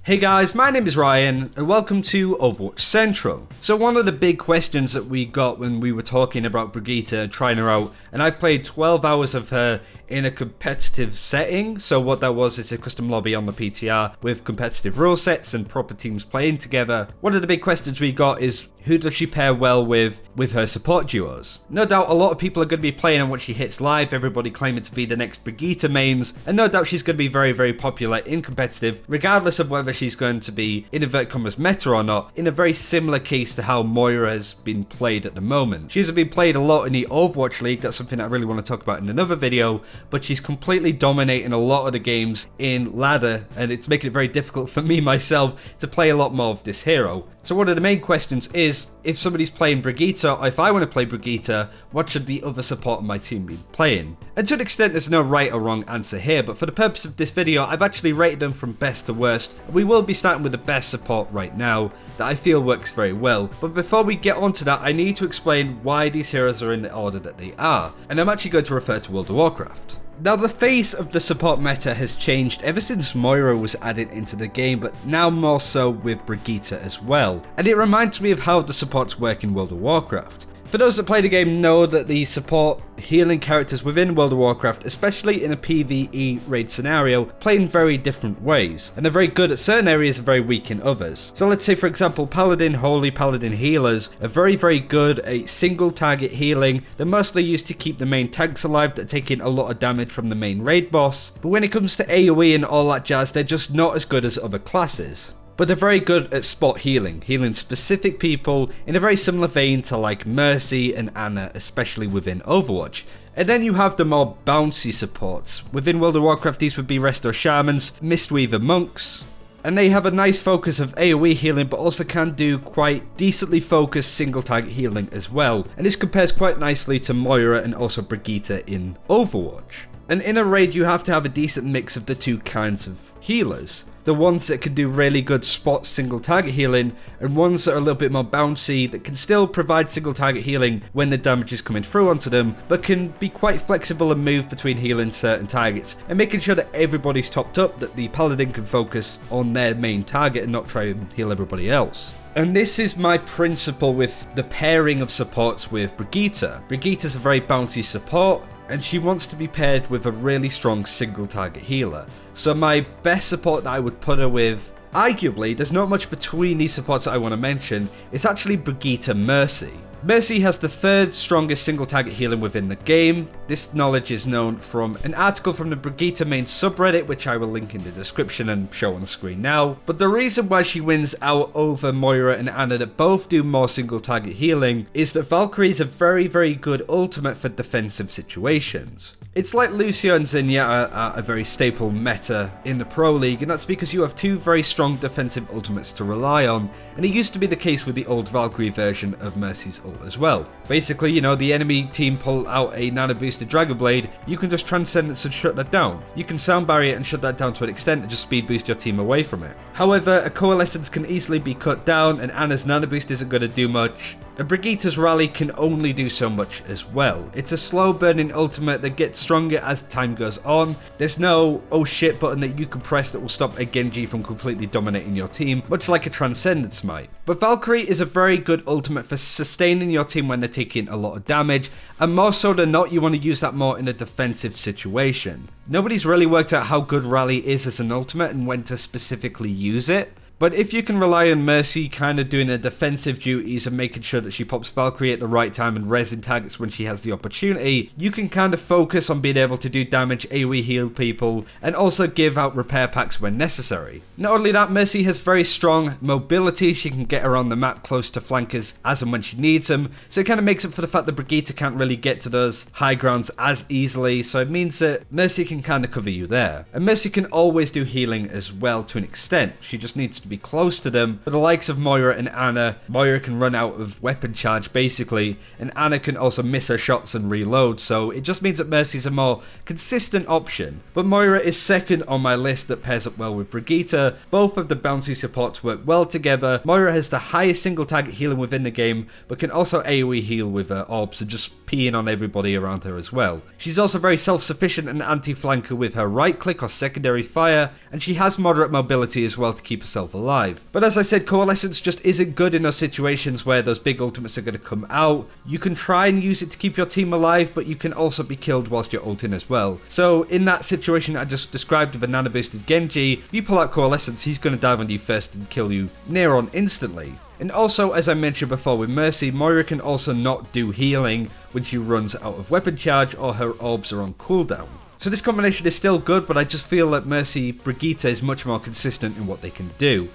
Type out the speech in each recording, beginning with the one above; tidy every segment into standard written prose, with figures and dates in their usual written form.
Hey guys, my name is Ryan and welcome to Overwatch Central. So one of the big questions that we got when we were talking about Brigitte and trying her out, and I've played 12 hours of her in a competitive setting. So what that was is a custom lobby on the PTR with competitive rule sets and proper teams playing together. One of the big questions we got is, who does she pair well with her support duos? No doubt a lot of people are going to be playing on what she hits live, everybody claiming to be the next Brigitte mains, and no doubt she's going to be very, very popular in competitive, regardless of whether she's going to be, in inverted commas, meta or not, in a very similar case to how Moira has been played at the moment. She's been played a lot in the Overwatch League, that's something that I really want to talk about in another video, but she's completely dominating a lot of the games in ladder, and it's making it very difficult for me myself to play a lot more of this hero. So one of the main questions is, if somebody's playing Brigitte, or if I want to play Brigitte, what should the other support on my team be playing? And to an extent there's no right or wrong answer here, but for the purpose of this video I've actually rated them from best to worst. We will be starting with the best support right now that I feel works very well. But before we get onto that, I need to explain why these heroes are in the order that they are. And I'm actually going to refer to World of Warcraft. Now, the face of the support meta has changed ever since Moira was added into the game, but now more so with Brigitte as well. And it reminds me of how the supports work in World of Warcraft. For those that play the game know that the support healing characters within World of Warcraft, especially in a PvE raid scenario, play in very different ways, and they're very good at certain areas and very weak in others. So let's say for example Paladin, Holy Paladin healers are very good at single target healing. They're mostly used to keep the main tanks alive that are taking a lot of damage from the main raid boss, but when it comes to AoE and all that jazz, they're just not as good as other classes. But they're very good at spot healing specific people in a very similar vein to like Mercy and Ana, especially within Overwatch. And then you have the more bouncy supports. Within World of Warcraft these would be Resto Shamans, Mistweaver Monks, and they have a nice focus of AoE healing but also can do quite decently focused single target healing as well. And this compares quite nicely to Moira and also Brigitte in Overwatch. And in a raid you have to have a decent mix of the two kinds of healers. The ones that can do really good spot single target healing, and ones that are a little bit more bouncy that can still provide single target healing when the damage is coming through onto them, but can be quite flexible and move between healing certain targets and making sure that everybody's topped up, that the Paladin can focus on their main target and not try and heal everybody else. And this is my principle with the pairing of supports with Brigitte. Brigitte is a very bouncy support, and she wants to be paired with a really strong single target healer. So my best support that I would put her with, arguably, there's not much between these supports that I want to mention, it's actually Brigitte Mercy. Mercy has the third strongest single target healing within the game. This knowledge is known from an article from the Brigitte main subreddit, which I will link in the description and show on the screen now. But the reason why she wins out over Moira and Ana that both do more single target healing is that Valkyrie is a very good ultimate for defensive situations. It's like Lucio and Zenyatta are a very staple meta in the Pro League, and that's because you have two very strong defensive ultimates to rely on, and it used to be the case with the old Valkyrie version of Mercy's ult as well. Basically, you know, the enemy team pull out a nano boosted Dragon Blade, you can just Transcendence and shut that down. You can Sound Barrier and shut that down to an extent and just speed boost your team away from it. However, a Coalescence can easily be cut down, and Ana's nano boost isn't going to do much. And Brigitte's Rally can only do so much as well. It's a slow burning ultimate that gets stronger as time goes on. There's no oh shit button that you can press that will stop a Genji from completely dominating your team, much like a Transcendence might. But Valkyrie is a very good ultimate for sustaining your team when they're taking a lot of damage, and more so than not you want to use that more in a defensive situation. Nobody's really worked out how good Rally is as an ultimate and when to specifically use it. But if you can rely on Mercy kind of doing her defensive duties and making sure that she pops Valkyrie at the right time and resin targets when she has the opportunity, you can kind of focus on being able to do damage, AoE heal people, and also give out repair packs when necessary. Not only that, Mercy has very strong mobility. She can get around the map close to flankers as and when she needs them, so it kind of makes up for the fact that Brigitte can't really get to those high grounds as easily, so it means that Mercy can kind of cover you there. And Mercy can always do healing as well to an extent. She just needs to to be close to them. For the likes of Moira and Ana, Moira can run out of weapon charge basically, and Ana can also miss her shots and reload, so it just means that Mercy's a more consistent option. But Moira is second on my list that pairs up well with Brigitte. Both of the bouncy supports work well together. Moira has the highest single target healing within the game, but can also AoE heal with her orbs and just peeing on everybody around her as well. She's also very self-sufficient and anti-flanker with her right click or secondary fire, and she has moderate mobility as well to keep herself alive. But as I said, Coalescence just isn't good in those situations where those big ultimates are going to come out. You can try and use it to keep your team alive, but you can also be killed whilst you're ulting as well. So in that situation I just described with a nano boosted Genji, if you pull out Coalescence, he's going to dive on you first and kill you near on instantly. And also, as I mentioned before with Mercy, Moira can also not do healing when she runs out of weapon charge or her orbs are on cooldown. So this combination is still good, but I just feel that Mercy Brigitte is much more consistent in what they can do.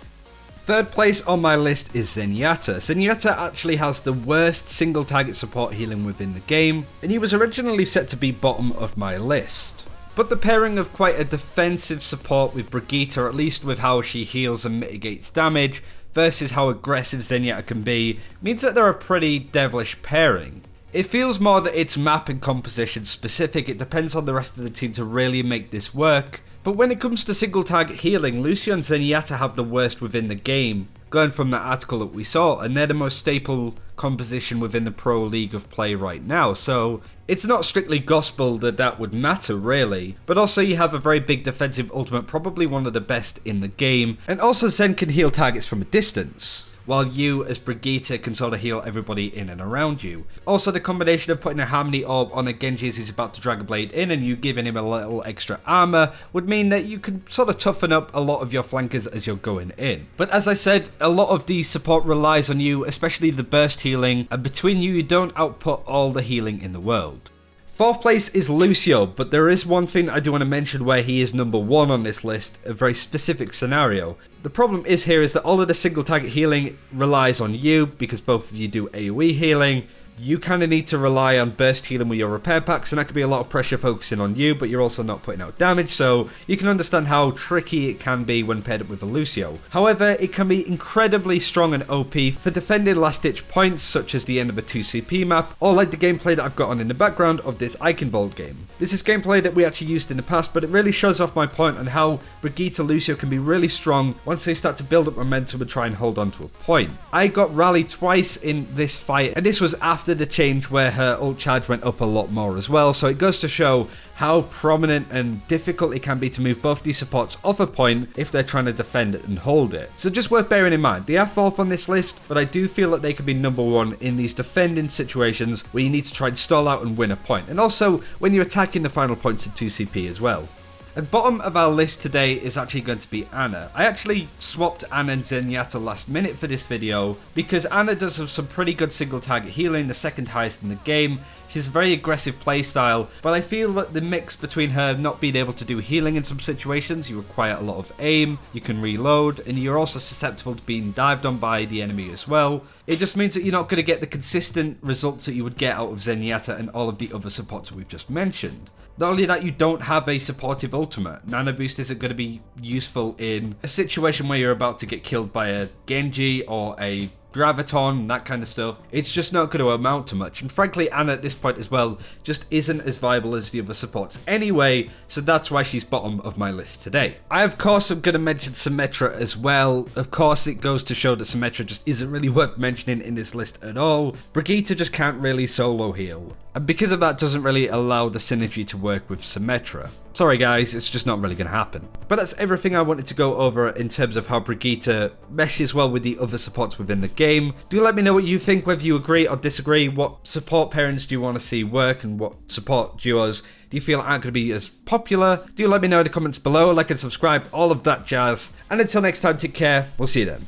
Third place on my list is Zenyatta. Zenyatta actually has the worst single target support healing within the game, and he was originally set to be bottom of my list. But the pairing of quite a defensive support with Brigitte, or at least with how she heals and mitigates damage, versus how aggressive Zenyatta can be, means that they're a pretty devilish pairing. It feels more that it's map and composition specific, it depends on the rest of the team to really make this work. But when it comes to single target healing, Lucio and Zenyatta have the worst within the game, going from that article that we saw, and they're the most staple composition within the pro league of play right now, so it's not strictly gospel that that would matter really. But also you have a very big defensive ultimate, probably one of the best in the game, and also Zen can heal targets from a distance, while you as Brigitte can sort of heal everybody in and around you. Also the combination of putting a Harmony Orb on a Genji as he's about to drag a blade in and you giving him a little extra armor would mean that you can sort of toughen up a lot of your flankers as you're going in. But as I said, a lot of the support relies on you, especially the burst healing, and between you don't output all the healing in the world. Fourth place is Lucio, but there is one thing I do want to mention where he is number one on this list, a very specific scenario. The problem is that all of the single target healing relies on you, because both of you do AoE healing. You kind of need to rely on burst healing with your repair packs, and that could be a lot of pressure focusing on you, but you're also not putting out damage, so you can understand how tricky it can be when paired up with a Lucio. However, it can be incredibly strong and OP for defending last ditch points, such as the end of a 2CP map, or like the gameplay that I've got on in the background of this Eichenwald game. This is gameplay that we actually used in the past, but it really shows off my point on how Brigitte Lucio can be really strong once they start to build up momentum and try and hold on to a point. I got rallied twice in this fight, and this was after the change where her ult charge went up a lot more as well, so it goes to show how prominent and difficult it can be to move both these supports off a point if they're trying to defend it and hold it. So just worth bearing in mind, they are fourth on this list, but I do feel that they could be number one in these defending situations where you need to try and stall out and win a point, and also when you're attacking the final points in 2CP as well. At bottom of our list today is actually going to be Ana. I actually swapped Ana and Zenyatta last minute for this video because Ana does have some pretty good single target healing, the second highest in the game. She has a very aggressive playstyle, but I feel that the mix between her not being able to do healing in some situations, you require a lot of aim, you can reload, and you're also susceptible to being dived on by the enemy as well. It just means that you're not going to get the consistent results that you would get out of Zenyatta and all of the other supports that we've just mentioned. Not only that, you don't have a supportive ultimate. Nano Boost isn't going to be useful in a situation where you're about to get killed by a Genji or a Graviton, that kind of stuff. It's just not going to amount to much, and frankly Ana at this point as well just isn't as viable as the other supports anyway, so that's why she's bottom of my list today. I of course am going to mention Symmetra as well. Of course it goes to show that Symmetra just isn't really worth mentioning in this list at all. Brigitte just can't really solo heal, and because of that doesn't really allow the synergy to work with Symmetra. Sorry guys, it's just not really going to happen. But that's everything I wanted to go over in terms of how Brigitte meshes well with the other supports within the game. Do let me know what you think, whether you agree or disagree. What support pairings do you want to see work, and what support duos do you feel aren't going to be as popular? Do let me know in the comments below, like and subscribe, all of that jazz. And until next time, take care, we'll see you then.